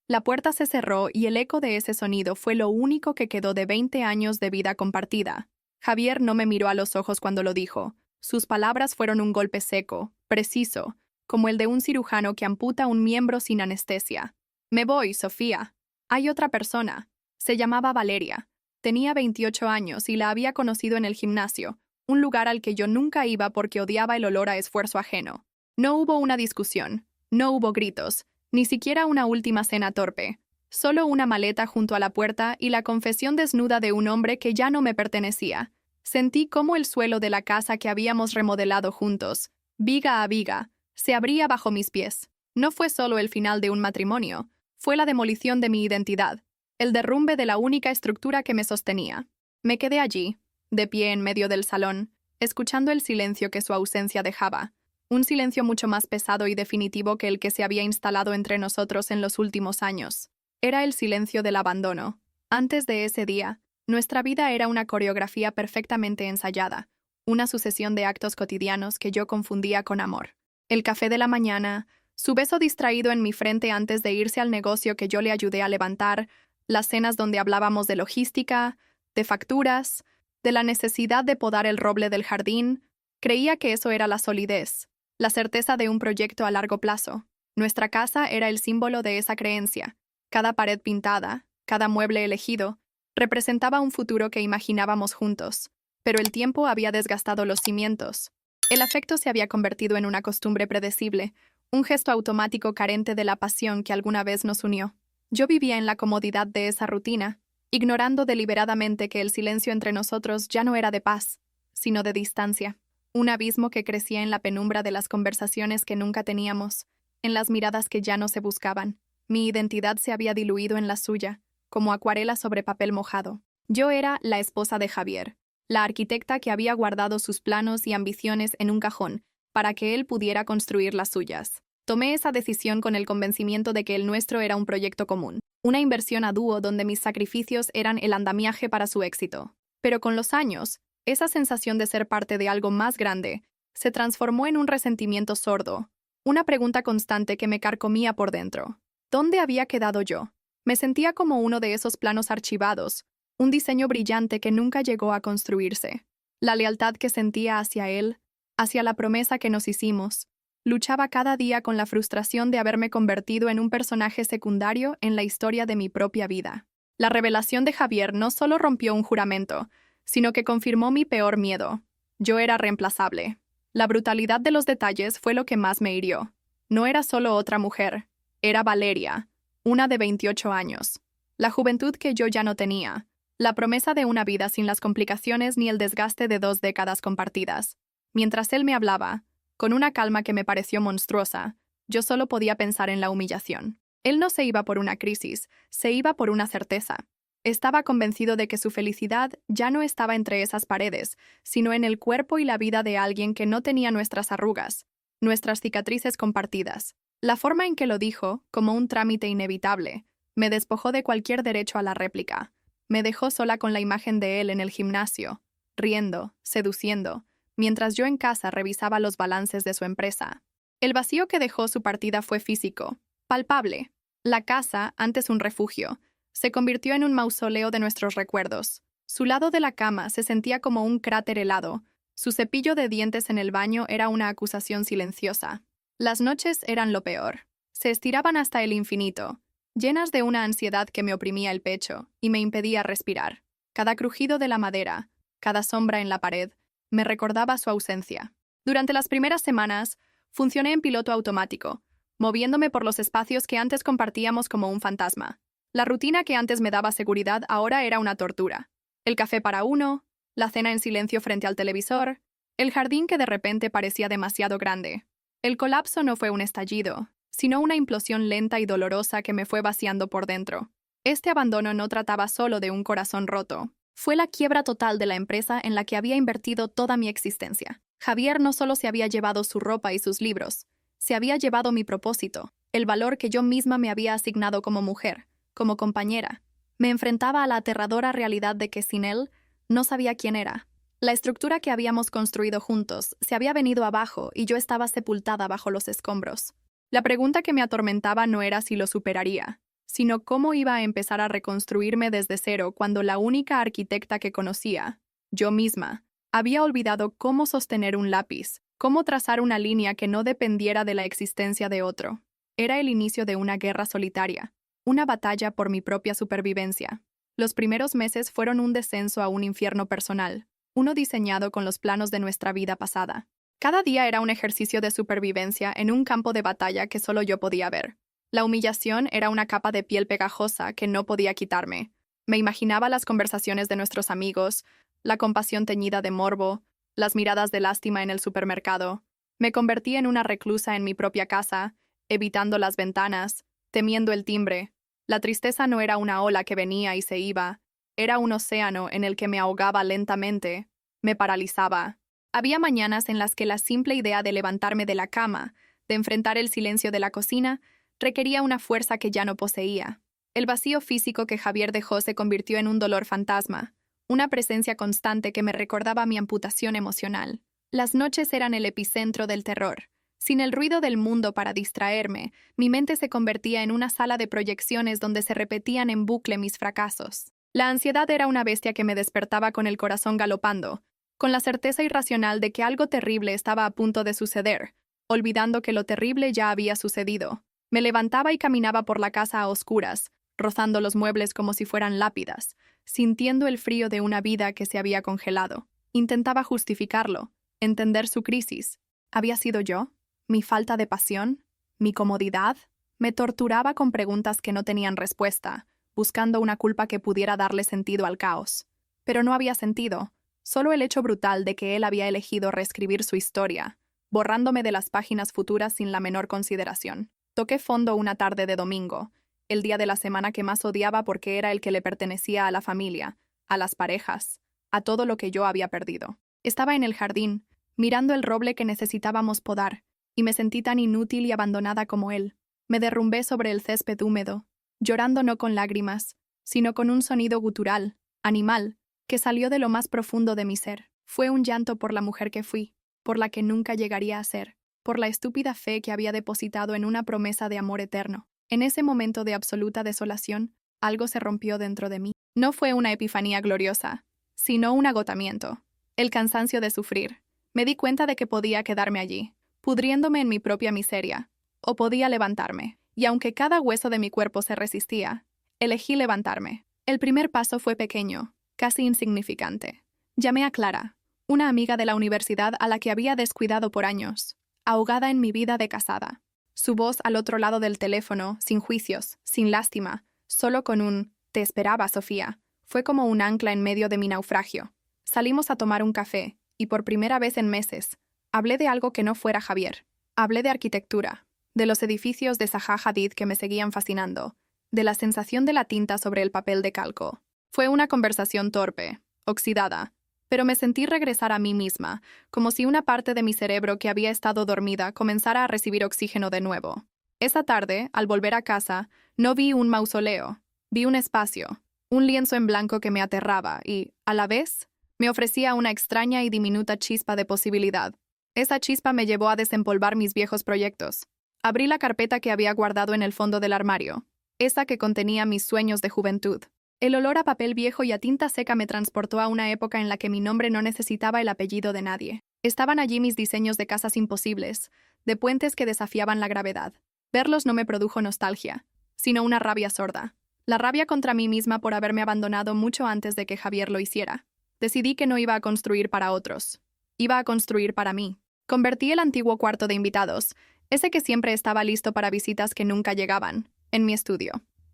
La puerta se cerró y el eco de ese sonido fue lo único que quedó de 20 años de vida compartida. Javier no me miró a los ojos cuando lo dijo. Sus palabras fueron un golpe seco, preciso, como el de un cirujano que amputa un miembro sin anestesia. Me voy, Sofía. Hay otra persona. Se llamaba Valeria. Tenía 28 años y la había conocido en el gimnasio, un lugar al que yo nunca iba porque odiaba el olor a esfuerzo ajeno. No hubo una discusión, no hubo gritos, ni siquiera una última cena torpe. Solo una maleta junto a la puerta y la confesión desnuda de un hombre que ya no me pertenecía. Sentí cómo el suelo de la casa que habíamos remodelado juntos, viga a viga, se abría bajo mis pies. No fue solo el final de un matrimonio, fue la demolición de mi identidad, el derrumbe de la única estructura que me sostenía. Me quedé allí, de pie en medio del salón, escuchando el silencio que su ausencia dejaba, un silencio mucho más pesado y definitivo que el que se había instalado entre nosotros en los últimos años. Era el silencio del abandono. Antes de ese día, nuestra vida era una coreografía perfectamente ensayada, una sucesión de actos cotidianos que yo confundía con amor. El café de la mañana, su beso distraído en mi frente antes de irse al negocio que yo le ayudé a levantar, las cenas donde hablábamos de logística, de facturas, de la necesidad de podar el roble del jardín. Creía que eso era la solidez, la certeza de un proyecto a largo plazo. Nuestra casa era el símbolo de esa creencia. Cada pared pintada, cada mueble elegido, representaba un futuro que imaginábamos juntos, pero el tiempo había desgastado los cimientos. El afecto se había convertido en una costumbre predecible, un gesto automático carente de la pasión que alguna vez nos unió. Yo vivía en la comodidad de esa rutina, ignorando deliberadamente que el silencio entre nosotros ya no era de paz, sino de distancia. Un abismo que crecía en la penumbra de las conversaciones que nunca teníamos, en las miradas que ya no se buscaban. Mi identidad se había diluido en la suya, como acuarela sobre papel mojado. Yo era la esposa de Javier, la arquitecta que había guardado sus planos y ambiciones en un cajón para que él pudiera construir las suyas. Tomé esa decisión con el convencimiento de que el nuestro era un proyecto común, una inversión a dúo donde mis sacrificios eran el andamiaje para su éxito. Pero con los años, esa sensación de ser parte de algo más grande se transformó en un resentimiento sordo, una pregunta constante que me carcomía por dentro. ¿Dónde había quedado yo? Me sentía como uno de esos planos archivados, un diseño brillante que nunca llegó a construirse. La lealtad que sentía hacia él, hacia la promesa que nos hicimos, luchaba cada día con la frustración de haberme convertido en un personaje secundario en la historia de mi propia vida. La revelación de Javier no solo rompió un juramento, sino que confirmó mi peor miedo. Yo era reemplazable. La brutalidad de los detalles fue lo que más me hirió. No era solo otra mujer, era Valeria, una de 28 años. La juventud que yo ya no tenía, la promesa de una vida sin las complicaciones ni el desgaste de 2 décadas compartidas. Mientras él me hablaba, con una calma que me pareció monstruosa, yo solo podía pensar en la humillación. Él no se iba por una crisis, se iba por una certeza. Estaba convencido de que su felicidad ya no estaba entre esas paredes, sino en el cuerpo y la vida de alguien que no tenía nuestras arrugas, nuestras cicatrices compartidas. La forma en que lo dijo, como un trámite inevitable, me despojó de cualquier derecho a la réplica. Me dejó sola con la imagen de él en el gimnasio, riendo, seduciendo, mientras yo en casa revisaba los balances de su empresa. El vacío que dejó su partida fue físico, palpable. La casa, antes un refugio, se convirtió en un mausoleo de nuestros recuerdos. Su lado de la cama se sentía como un cráter helado. Su cepillo de dientes en el baño era una acusación silenciosa. Las noches eran lo peor. Se estiraban hasta el infinito, llenas de una ansiedad que me oprimía el pecho y me impedía respirar. Cada crujido de la madera, cada sombra en la pared, me recordaba su ausencia. Durante las primeras semanas, funcioné en piloto automático, moviéndome por los espacios que antes compartíamos como un fantasma. La rutina que antes me daba seguridad ahora era una tortura. El café para uno, la cena en silencio frente al televisor, el jardín que de repente parecía demasiado grande. El colapso no fue un estallido, sino una implosión lenta y dolorosa que me fue vaciando por dentro. Este abandono no trataba solo de un corazón roto. Fue la quiebra total de la empresa en la que había invertido toda mi existencia. Javier no solo se había llevado su ropa y sus libros, se había llevado mi propósito, el valor que yo misma me había asignado como mujer, como compañera. Me enfrentaba a la aterradora realidad de que sin él no sabía quién era. La estructura que habíamos construido juntos se había venido abajo y yo estaba sepultada bajo los escombros. La pregunta que me atormentaba no era si lo superaría, sino cómo iba a empezar a reconstruirme desde cero cuando la única arquitecta que conocía, yo misma, había olvidado cómo sostener un lápiz, cómo trazar una línea que no dependiera de la existencia de otro. Era el inicio de una guerra solitaria, una batalla por mi propia supervivencia. Los primeros meses fueron un descenso a un infierno personal, uno diseñado con los planos de nuestra vida pasada. Cada día era un ejercicio de supervivencia en un campo de batalla que solo yo podía ver. La humillación era una capa de piel pegajosa que no podía quitarme. Me imaginaba las conversaciones de nuestros amigos, la compasión teñida de morbo, las miradas de lástima en el supermercado. Me convertí en una reclusa en mi propia casa, evitando las ventanas, temiendo el timbre. La tristeza no era una ola que venía y se iba, era un océano en el que me ahogaba lentamente, me paralizaba. Había mañanas en las que la simple idea de levantarme de la cama, de enfrentar el silencio de la cocina, requería una fuerza que ya no poseía. El vacío físico que Javier dejó se convirtió en un dolor fantasma, una presencia constante que me recordaba mi amputación emocional. Las noches eran el epicentro del terror. Sin el ruido del mundo para distraerme, mi mente se convertía en una sala de proyecciones donde se repetían en bucle mis fracasos. La ansiedad era una bestia que me despertaba con el corazón galopando, con la certeza irracional de que algo terrible estaba a punto de suceder, olvidando que lo terrible ya había sucedido. Me levantaba y caminaba por la casa a oscuras, rozando los muebles como si fueran lápidas, sintiendo el frío de una vida que se había congelado. Intentaba justificarlo, entender su crisis. ¿Había sido yo? ¿Mi falta de pasión? ¿Mi comodidad? Me torturaba con preguntas que no tenían respuesta, buscando una culpa que pudiera darle sentido al caos. Pero no había sentido, solo el hecho brutal de que él había elegido reescribir su historia, borrándome de las páginas futuras sin la menor consideración. Toqué fondo una tarde de domingo, el día de la semana que más odiaba porque era el que le pertenecía a la familia, a las parejas, a todo lo que yo había perdido. Estaba en el jardín, mirando el roble que necesitábamos podar, y me sentí tan inútil y abandonada como él. Me derrumbé sobre el césped húmedo, llorando no con lágrimas, sino con un sonido gutural, animal, que salió de lo más profundo de mi ser. Fue un llanto por la mujer que fui, por la que nunca llegaría a ser, por la estúpida fe que había depositado en una promesa de amor eterno. En ese momento de absoluta desolación, algo se rompió dentro de mí. No fue una epifanía gloriosa, sino un agotamiento, el cansancio de sufrir. Me di cuenta de que podía quedarme allí, pudriéndome en mi propia miseria, o podía levantarme, y aunque cada hueso de mi cuerpo se resistía, elegí levantarme. El primer paso fue pequeño, casi insignificante. Llamé a Clara, una amiga de la universidad a la que había descuidado por años, ahogada en mi vida de casada. Su voz al otro lado del teléfono, sin juicios, sin lástima, solo con un «Te esperaba, Sofía», fue como un ancla en medio de mi naufragio. Salimos a tomar un café, y por primera vez en meses, hablé de algo que no fuera Javier. Hablé de arquitectura, de los edificios de Zaha Hadid que me seguían fascinando, de la sensación de la tinta sobre el papel de calco. Fue una conversación torpe, oxidada, pero me sentí regresar a mí misma, como si una parte de mi cerebro que había estado dormida comenzara a recibir oxígeno de nuevo. Esa tarde, al volver a casa, no vi un mausoleo, vi un espacio, un lienzo en blanco que me aterraba y, a la vez, me ofrecía una extraña y diminuta chispa de posibilidad. Esa chispa me llevó a desempolvar mis viejos proyectos. Abrí la carpeta que había guardado en el fondo del armario, esa que contenía mis sueños de juventud. El olor a papel viejo y a tinta seca me transportó a una época en la que mi nombre no necesitaba el apellido de nadie. Estaban allí mis diseños de casas imposibles, de puentes que desafiaban la gravedad. Verlos no me produjo nostalgia, sino una rabia sorda. La rabia contra mí misma por haberme abandonado mucho antes de que Javier lo hiciera. Decidí que no iba a construir para otros. Iba a construir para mí. Convertí el antiguo cuarto de invitados, ese que siempre estaba listo para visitas que nunca llegaban, en mi estudio.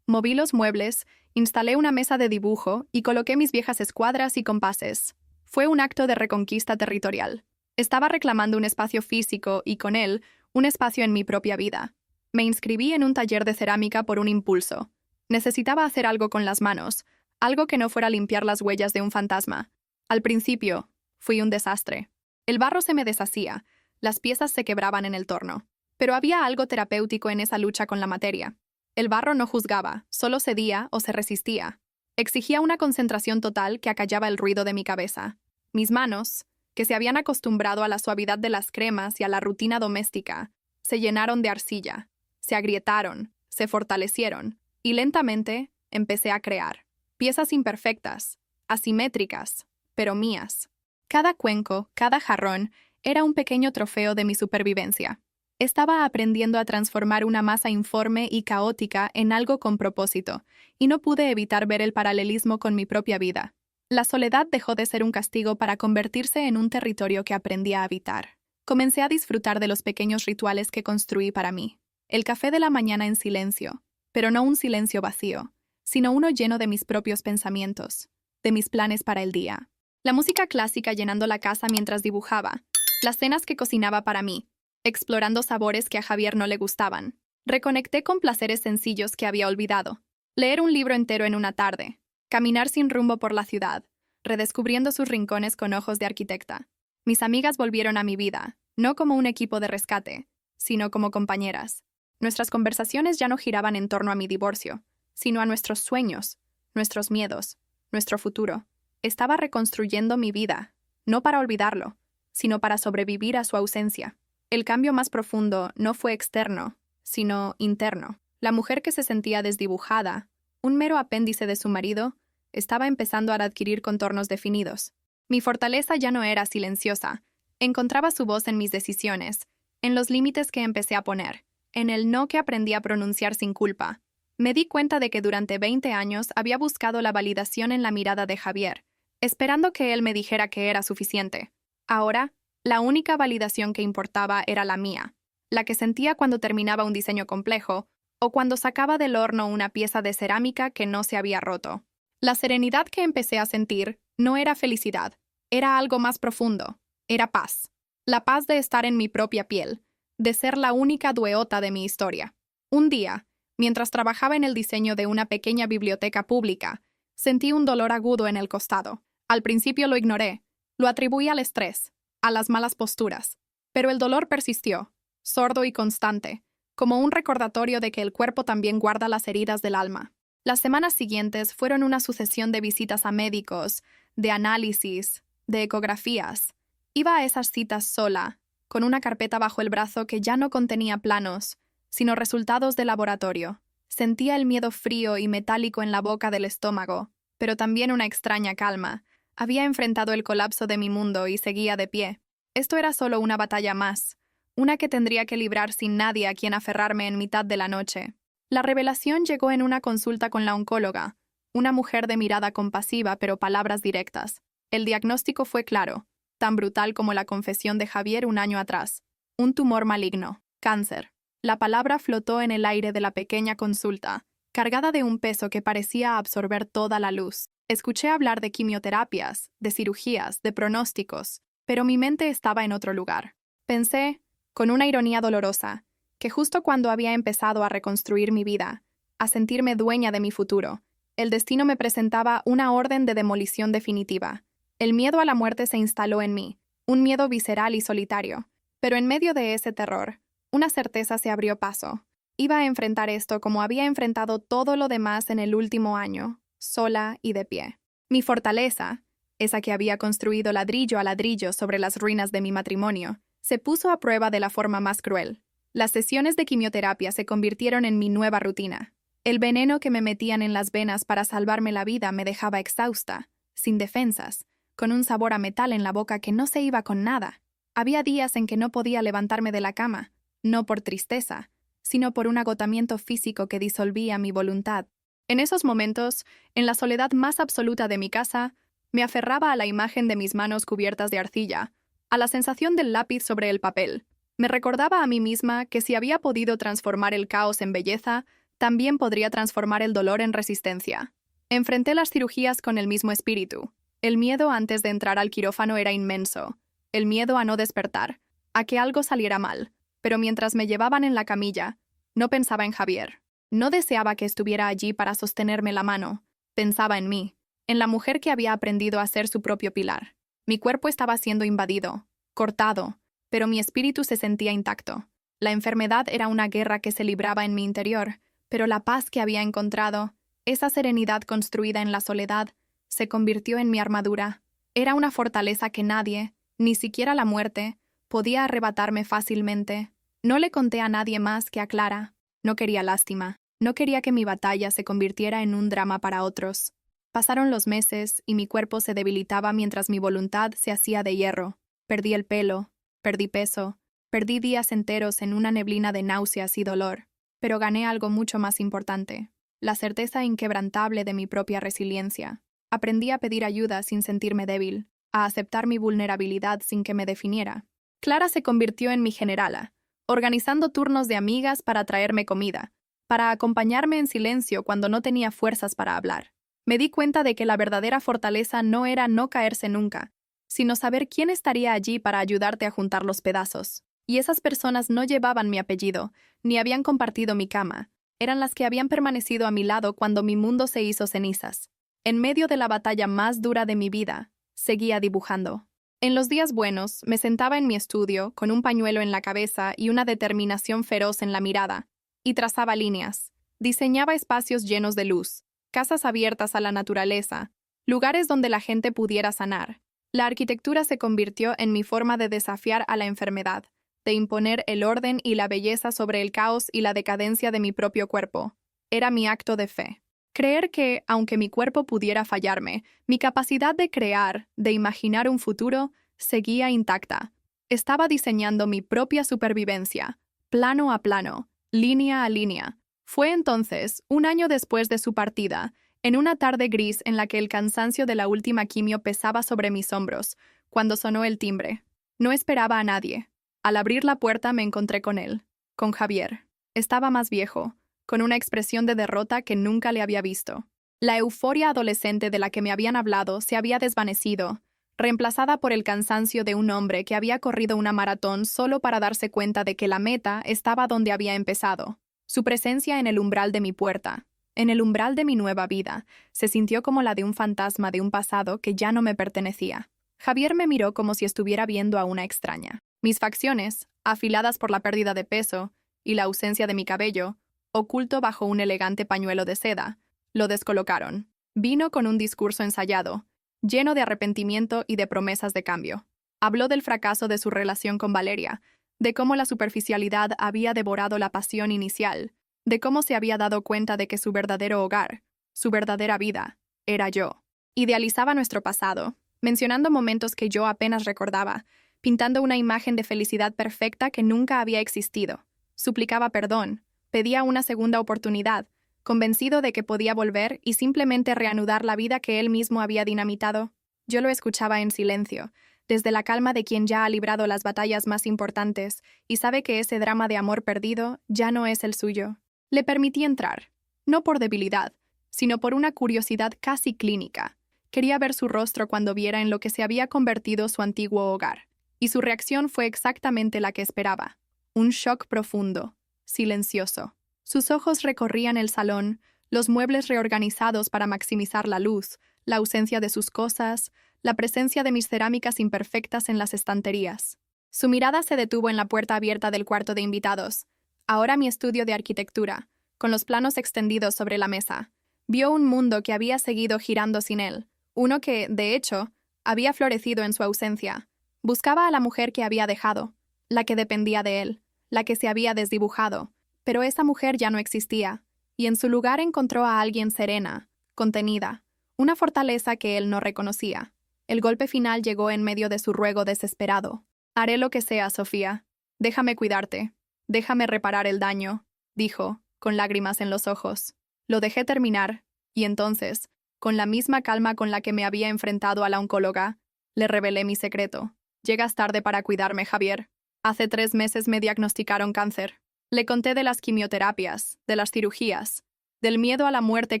Moví los muebles, instalé una mesa de dibujo y coloqué mis viejas escuadras y compases. Fue un acto de reconquista territorial. Estaba reclamando un espacio físico y, con él, un espacio en mi propia vida. Me inscribí en un taller de cerámica por un impulso. Necesitaba hacer algo con las manos, algo que no fuera limpiar las huellas de un fantasma. Al principio, fui un desastre. El barro se me deshacía, las piezas se quebraban en el torno. Pero había algo terapéutico en esa lucha con la materia. El barro no juzgaba, solo cedía o se resistía. Exigía una concentración total que acallaba el ruido de mi cabeza. Mis manos, que se habían acostumbrado a la suavidad de las cremas y a la rutina doméstica, se llenaron de arcilla, se agrietaron, se fortalecieron, Y lentamente empecé a crear. Piezas imperfectas, asimétricas, pero mías. Cada cuenco, cada jarrón, era un pequeño trofeo de mi supervivencia. Estaba aprendiendo a transformar una masa informe y caótica en algo con propósito, y no pude evitar ver el paralelismo con mi propia vida. La soledad dejó de ser un castigo para convertirse en un territorio que aprendí a habitar. Comencé a disfrutar de los pequeños rituales que construí para mí. El café de la mañana en silencio, pero no un silencio vacío, sino uno lleno de mis propios pensamientos, de mis planes para el día. La música clásica llenando la casa mientras dibujaba, las cenas que cocinaba para mí, explorando sabores que a Javier no le gustaban. Reconecté con placeres sencillos que había olvidado. Leer un libro entero en una tarde, caminar sin rumbo por la ciudad, redescubriendo sus rincones con ojos de arquitecta. Mis amigas volvieron a mi vida, no como un equipo de rescate, sino como compañeras. Nuestras conversaciones ya no giraban en torno a mi divorcio, sino a nuestros sueños, nuestros miedos, nuestro futuro. Estaba reconstruyendo mi vida, no para olvidarlo, sino para sobrevivir a su ausencia. El cambio más profundo no fue externo, sino interno. La mujer que se sentía desdibujada, un mero apéndice de su marido, estaba empezando a adquirir contornos definidos. Mi fortaleza ya no era silenciosa. Encontraba su voz en mis decisiones, en los límites que empecé a poner, en el no que aprendí a pronunciar sin culpa. Me di cuenta de que durante 20 años había buscado la validación en la mirada de Javier, esperando que él me dijera que era suficiente. Ahora, la única validación que importaba era la mía, la que sentía cuando terminaba un diseño complejo o cuando sacaba del horno una pieza de cerámica que no se había roto. La serenidad que empecé a sentir no era felicidad, era algo más profundo, era paz. La paz de estar en mi propia piel, de ser la única dueota de mi historia. Un día, mientras trabajaba en el diseño de una pequeña biblioteca pública, sentí un dolor agudo en el costado. Al principio lo ignoré, lo atribuí al estrés, a las malas posturas, pero el dolor persistió, sordo y constante, como un recordatorio de que el cuerpo también guarda las heridas del alma. Las semanas siguientes fueron una sucesión de visitas a médicos, de análisis, de ecografías. Iba a esas citas sola, con una carpeta bajo el brazo que ya no contenía planos, sino resultados de laboratorio. Sentía el miedo frío y metálico en la boca del estómago, pero también una extraña calma. Había enfrentado el colapso de mi mundo y seguía de pie. Esto era solo una batalla más, una que tendría que librar sin nadie a quien aferrarme en mitad de la noche. La revelación llegó en una consulta con la oncóloga, una mujer de mirada compasiva pero palabras directas. El diagnóstico fue claro, tan brutal como la confesión de Javier un año atrás. Un tumor maligno, cáncer. La palabra flotó en el aire de la pequeña consulta, cargada de un peso que parecía absorber toda la luz. Escuché hablar de quimioterapias, de cirugías, de pronósticos, pero mi mente estaba en otro lugar. Pensé, con una ironía dolorosa, que justo cuando había empezado a reconstruir mi vida, a sentirme dueña de mi futuro, el destino me presentaba una orden de demolición definitiva. El miedo a la muerte se instaló en mí, un miedo visceral y solitario, pero en medio de ese terror, una certeza se abrió paso. Iba a enfrentar esto como había enfrentado todo lo demás en el último año, sola y de pie. Mi fortaleza, esa que había construido ladrillo a ladrillo sobre las ruinas de mi matrimonio, se puso a prueba de la forma más cruel. Las sesiones de quimioterapia se convirtieron en mi nueva rutina. El veneno que me metían en las venas para salvarme la vida me dejaba exhausta, sin defensas, con un sabor a metal en la boca que no se iba con nada. Había días en que no podía levantarme de la cama, no por tristeza, sino por un agotamiento físico que disolvía mi voluntad. En esos momentos, en la soledad más absoluta de mi casa, me aferraba a la imagen de mis manos cubiertas de arcilla, a la sensación del lápiz sobre el papel. Me recordaba a mí misma que si había podido transformar el caos en belleza, también podría transformar el dolor en resistencia. Enfrenté las cirugías con el mismo espíritu. El miedo antes de entrar al quirófano era inmenso. El miedo a no despertar, a que algo saliera mal. Pero mientras me llevaban en la camilla, no pensaba en Javier. No deseaba que estuviera allí para sostenerme la mano. Pensaba en mí, en la mujer que había aprendido a ser su propio pilar. Mi cuerpo estaba siendo invadido, cortado, pero mi espíritu se sentía intacto. La enfermedad era una guerra que se libraba en mi interior, pero la paz que había encontrado, esa serenidad construida en la soledad, se convirtió en mi armadura. Era una fortaleza que nadie, ni siquiera la muerte, podía arrebatarme fácilmente. No le conté a nadie más que a Clara. No quería lástima. No quería que mi batalla se convirtiera en un drama para otros. Pasaron los meses y mi cuerpo se debilitaba mientras mi voluntad se hacía de hierro. Perdí el pelo, perdí peso, perdí días enteros en una neblina de náuseas y dolor. Pero gané algo mucho más importante: la certeza inquebrantable de mi propia resiliencia. Aprendí a pedir ayuda sin sentirme débil, a aceptar mi vulnerabilidad sin que me definiera. Clara se convirtió en mi generala, organizando turnos de amigas para traerme comida, para acompañarme en silencio cuando no tenía fuerzas para hablar. Me di cuenta de que la verdadera fortaleza no era no caerse nunca, sino saber quién estaría allí para ayudarte a juntar los pedazos. Y esas personas no llevaban mi apellido, ni habían compartido mi cama. Eran las que habían permanecido a mi lado cuando mi mundo se hizo cenizas. En medio de la batalla más dura de mi vida, seguía dibujando. En los días buenos, me sentaba en mi estudio, con un pañuelo en la cabeza y una determinación feroz en la mirada, y trazaba líneas. Diseñaba espacios llenos de luz, casas abiertas a la naturaleza, lugares donde la gente pudiera sanar. La arquitectura se convirtió en mi forma de desafiar a la enfermedad, de imponer el orden y la belleza sobre el caos y la decadencia de mi propio cuerpo. Era mi acto de fe. Creer que, aunque mi cuerpo pudiera fallarme, mi capacidad de crear, de imaginar un futuro, seguía intacta. Estaba diseñando mi propia supervivencia, plano a plano, línea a línea. Fue entonces, un año después de su partida, en una tarde gris en la que el cansancio de la última quimio pesaba sobre mis hombros, cuando sonó el timbre. No esperaba a nadie. Al abrir la puerta me encontré con él, con Javier. Estaba más viejo, con una expresión de derrota que nunca le había visto. La euforia adolescente de la que me habían hablado se había desvanecido, reemplazada por el cansancio de un hombre que había corrido una maratón solo para darse cuenta de que la meta estaba donde había empezado. Su presencia en el umbral de mi puerta, en el umbral de mi nueva vida, se sintió como la de un fantasma de un pasado que ya no me pertenecía. Javier me miró como si estuviera viendo a una extraña. Mis facciones, afiladas por la pérdida de peso y la ausencia de mi cabello, oculto bajo un elegante pañuelo de seda, lo descolocaron. Vino con un discurso ensayado, lleno de arrepentimiento y de promesas de cambio. Habló del fracaso de su relación con Valeria, de cómo la superficialidad había devorado la pasión inicial, de cómo se había dado cuenta de que su verdadero hogar, su verdadera vida, era yo. Idealizaba nuestro pasado, mencionando momentos que yo apenas recordaba, pintando una imagen de felicidad perfecta que nunca había existido. Suplicaba perdón, pedía una segunda oportunidad, convencido de que podía volver y simplemente reanudar la vida que él mismo había dinamitado. Yo lo escuchaba en silencio, desde la calma de quien ya ha librado las batallas más importantes y sabe que ese drama de amor perdido ya no es el suyo. Le permití entrar, no por debilidad, sino por una curiosidad casi clínica. Quería ver su rostro cuando viera en lo que se había convertido su antiguo hogar, y su reacción fue exactamente la que esperaba. Un shock profundo, silencioso. Sus ojos recorrían el salón, los muebles reorganizados para maximizar la luz, la ausencia de sus cosas, la presencia de mis cerámicas imperfectas en las estanterías. Su mirada se detuvo en la puerta abierta del cuarto de invitados, ahora mi estudio de arquitectura, con los planos extendidos sobre la mesa. Vio un mundo que había seguido girando sin él, uno que, de hecho, había florecido en su ausencia. Buscaba a la mujer que había dejado, la que dependía de él, la que se había desdibujado, pero esa mujer ya no existía, y en su lugar encontró a alguien serena, contenida, una fortaleza que él no reconocía. El golpe final llegó en medio de su ruego desesperado. «Haré lo que sea, Sofía. Déjame cuidarte. Déjame reparar el daño», dijo, con lágrimas en los ojos. Lo dejé terminar, y entonces, con la misma calma con la que me había enfrentado a la oncóloga, le revelé mi secreto. «Llegas tarde para cuidarme, Javier. Hace 3 meses me diagnosticaron cáncer». Le conté de las quimioterapias, de las cirugías, del miedo a la muerte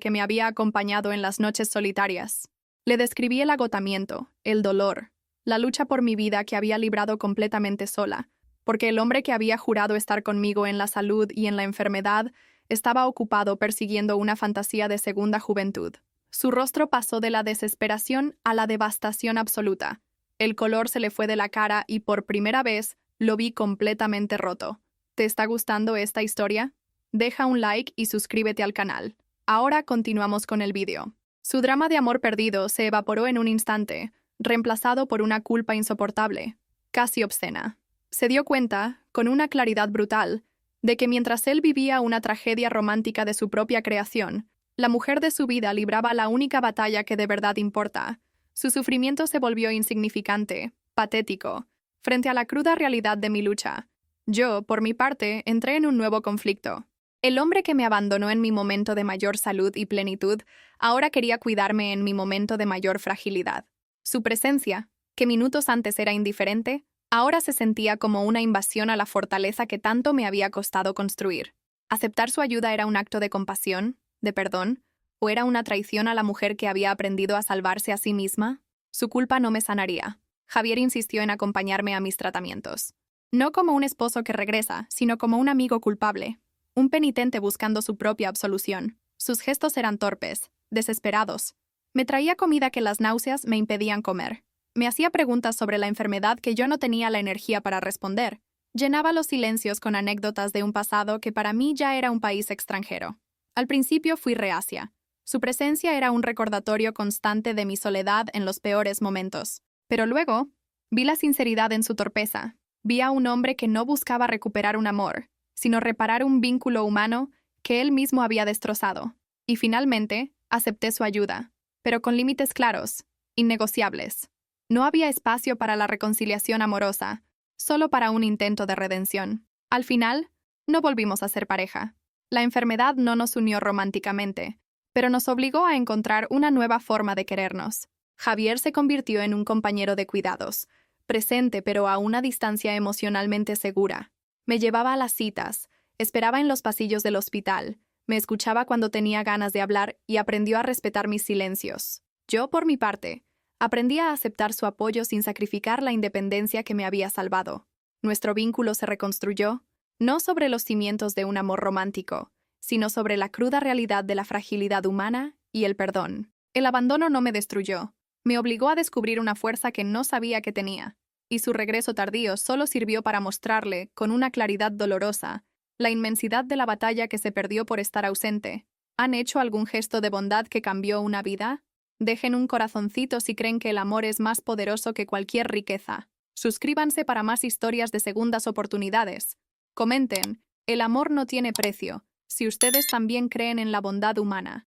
que me había acompañado en las noches solitarias. Le describí el agotamiento, el dolor, la lucha por mi vida que había librado completamente sola, porque el hombre que había jurado estar conmigo en la salud y en la enfermedad estaba ocupado persiguiendo una fantasía de segunda juventud. Su rostro pasó de la desesperación a la devastación absoluta. El color se le fue de la cara y por primera vez lo vi completamente roto. ¿Te está gustando esta historia? Deja un like y suscríbete al canal. Ahora continuamos con el vídeo. Su drama de amor perdido se evaporó en un instante, reemplazado por una culpa insoportable, casi obscena. Se dio cuenta, con una claridad brutal, de que mientras él vivía una tragedia romántica de su propia creación, la mujer de su vida libraba la única batalla que de verdad importa. Su sufrimiento se volvió insignificante, patético, frente a la cruda realidad de mi lucha. Yo, por mi parte, entré en un nuevo conflicto. El hombre que me abandonó en mi momento de mayor salud y plenitud, ahora quería cuidarme en mi momento de mayor fragilidad. Su presencia, que minutos antes era indiferente, ahora se sentía como una invasión a la fortaleza que tanto me había costado construir. ¿Aceptar su ayuda era un acto de compasión, de perdón, o era una traición a la mujer que había aprendido a salvarse a sí misma? Su culpa no me sanaría. Javier insistió en acompañarme a mis tratamientos. No como un esposo que regresa, sino como un amigo culpable, un penitente buscando su propia absolución. Sus gestos eran torpes, desesperados. Me traía comida que las náuseas me impedían comer. Me hacía preguntas sobre la enfermedad que yo no tenía la energía para responder. Llenaba los silencios con anécdotas de un pasado que para mí ya era un país extranjero. Al principio fui reacia. Su presencia era un recordatorio constante de mi soledad en los peores momentos. Pero luego, vi la sinceridad en su torpeza. Vi a un hombre que no buscaba recuperar un amor, sino reparar un vínculo humano que él mismo había destrozado. Y finalmente, acepté su ayuda, pero con límites claros, innegociables. No había espacio para la reconciliación amorosa, solo para un intento de redención. Al final, no volvimos a ser pareja. La enfermedad no nos unió románticamente, pero nos obligó a encontrar una nueva forma de querernos. Javier se convirtió en un compañero de cuidados, presente pero a una distancia emocionalmente segura. Me llevaba a las citas, esperaba en los pasillos del hospital, me escuchaba cuando tenía ganas de hablar y aprendió a respetar mis silencios. Yo, por mi parte, aprendí a aceptar su apoyo sin sacrificar la independencia que me había salvado. Nuestro vínculo se reconstruyó, no sobre los cimientos de un amor romántico, sino sobre la cruda realidad de la fragilidad humana y el perdón. El abandono no me destruyó, me obligó a descubrir una fuerza que no sabía que tenía, y su regreso tardío solo sirvió para mostrarle, con una claridad dolorosa, la inmensidad de la batalla que se perdió por estar ausente. ¿Han hecho algún gesto de bondad que cambió una vida? Dejen un corazoncito si creen que el amor es más poderoso que cualquier riqueza. Suscríbanse para más historias de segundas oportunidades. Comenten, el amor no tiene precio, si ustedes también creen en la bondad humana.